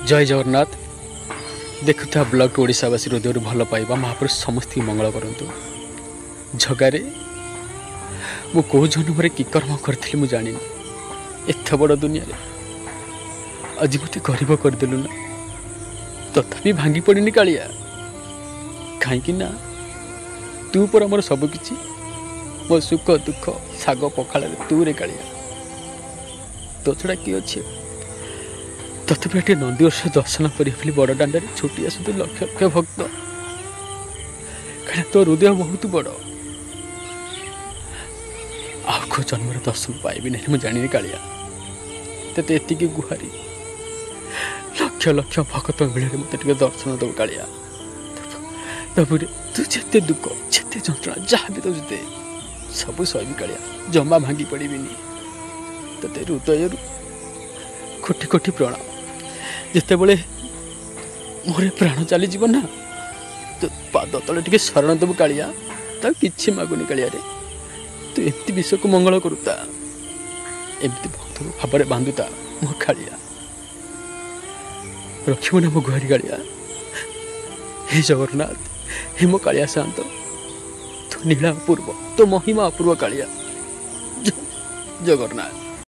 जय जगन्नाथ। देखुता ब्लॉग ओडावासी हृदय भल पाइबा महापुरुष समस्त मंगल करतु। जगार मु कौ जन्म कि कर्म करी मुझे जानी एत बड़ दुनिया आज मत गरीब करदेलु ना तथापि भांगी पड़नी कालिया कहीं तू पर मोर सबकि मो सुख दुख साग पखाड़ तू रे कालिया तो छड़ा किए अच्छे तथापि एटे नंदीवर्ष दर्शन करी बड़ दाण्ड छुटी आसु लक्ष लक्ष भक्त कहीं तो हृदय बहुत बड़ आखो जन्मर दर्शन पाइबी नहीं मुझे जानी कालिया तेते एतिकी गुहारी लक्ष लक्ष भक्त मिले मत दर्शन दब कालिया तबुरे तू जिते दुख जिते जंत्रणा जहाँ भी तो जिते सब सहबी कालिया जमा भांगी पड़बीनी तेते हृदय कोटि कोटि प्रणाम जिते बड़े मोर प्राण चली जीव ना तो पाद तले टे शरण देव कालिया कि मागुनी कालिया रे तू एमती विश्व को मंगल करुता एमती भक्त भाव में बांधुता मो कालिया रखिब ना मो गुहारी कालिया। हे जगन्नाथ हे मो कालिया शांत तो नीला अपूर्व तो महिमा अपूर्व कालिया जगन्नाथ।